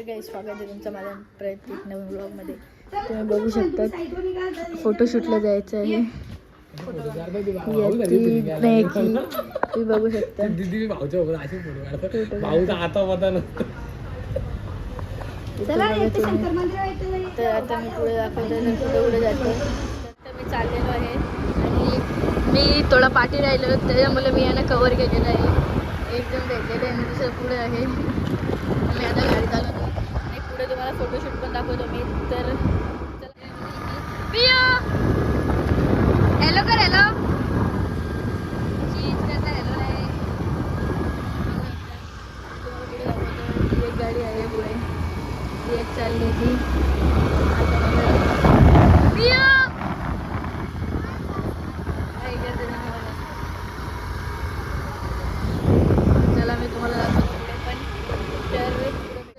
काही स्वागत आहे तुमचं माझ्या प्रत्येक नवीन ब्लॉगमध्ये. तुम्ही बघू शकता फोटोशूटला जायचं आहे. तुम्ही बघू शकता तर आता मी पुढे दाखवते पुढे जातो. तर मी चाललेलो आहे आणि मी थोडा पाठी राहिलो त्याच्यामुळे मी यांना कव्हर केलेलं आहे. एकदम भेटलेलं आहे आणि दुसरं पुढे आहे. मी आता गाडी चालवतो आणि पुढे तुम्हाला फोटोशूट पण दाखवतो मी. तर हॅलो कर हॅलो चीज करता हॅलो नाही तुम्हाला पुढे दाखवतो. ती एक गाडी आहे पुढे ती एक चालली ती चला मी तुम्हाला दाखवतो पुढे पण. तर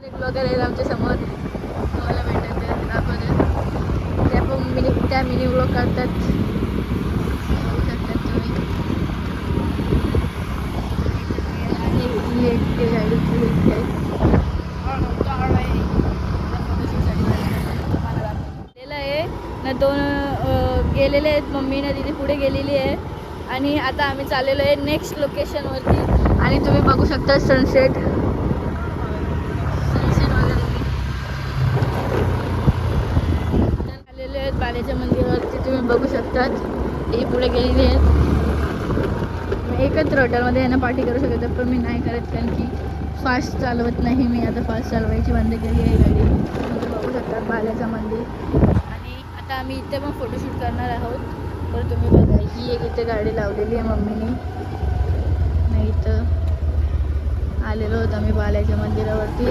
एक ब्लॉगर आहेत आमच्या समोर तुम्हाला भेटत ते दाखवते. त्या पण त्या मिनी ब्लॉग काढतात बघू शकतात तुम्ही. आणि एक गाडी आहे ना दोन गेलेले आहेत. मम्मी ना तिथे पुढे गेलेली आहे आणि आता आम्ही चाललेलो आहे नेक्स्ट लोकेशनवरती. आणि तुम्ही बघू शकता सनसेट आलेले आहेत बालेच्या मंदिरावरती. तुम्ही बघू शकतात ही पुढे गेलेली आहेत. एकच हॉटेलमध्ये यांना पार्टी करू शकत पण मी नाही करत कारण की फास्ट चालवत नाही मी. आता फास्ट चालवायची बंद केली आहे गाडी. तुम्ही बघू शकतात बालाचं मंदिर. आणि आता आम्ही इथे पण फोटोशूट करणार आहोत. तर तुम्ही बघा ही एक इथे गाडी लावलेली आहे मम्मीने. नाही इथं आलेलो होतो आम्ही बालाच्या मंदिरावरती.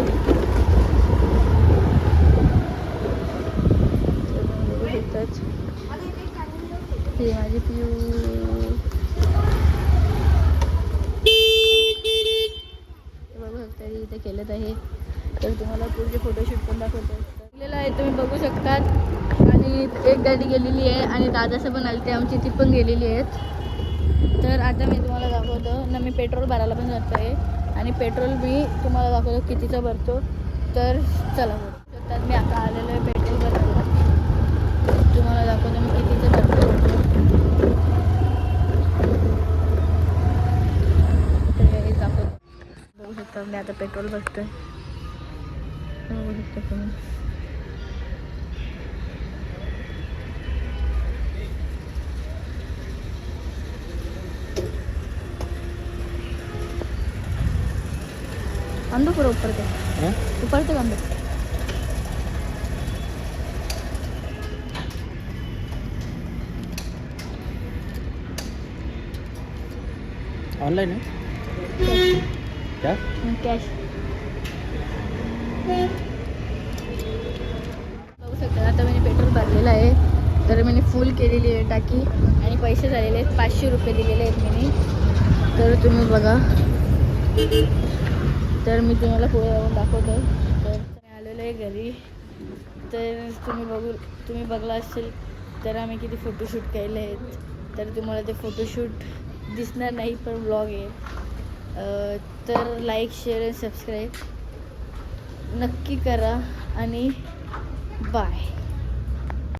हे माझी पिऊ बघू शकता इथे केलेत आहे. तर तुम्हाला पुढचे फोटोशूट पण दाखवतो आहे तुम्ही बघू शकतात. आणि एक गाडी गेलेली आहे आणि दादाचं पण आले ते आमची ती पण गेलेली आहेत. तर आता मी तुम्हाला दाखवतो ना मी पेट्रोल भरायला पण जातो आहे आणि पेट्रोल मी तुम्हाला दाखवतो कितीचं भरतो. तर चला बघू शकतात मी आता आलेलो आहे पेट्रोल भरायला. तुम्हाला दाखवतो मी कितीचं भरतो. बघू शकता मी आता पेट्रोल भरतोय. बघू शकता तुम्ही. अंदो पूरा ऊपर के अंदो ऑनलाइन है क्या कॅश. बघू शकता आता मी पेट्रोल भरलेलं आहे. तर मी फुल केलेली आहे टाकी आणि पैसे झालेले आहेत 500 रुपये दिलेले आहेत मी. तर तुम्ही बघा. तर मी तुम्हाला पुढे जाऊन दाखवतो. तर मी आलेलो आहे घरी. तर तुम्ही बघला असेल तर आम्ही किती फोटोशूट केले आहेत. तर तुम्हाला ते फोटोशूट दिसणार नाही पण ब्लॉग आहे. तर लाईक शेअर आणि सबस्क्राईब नक्की करा आणि बाय.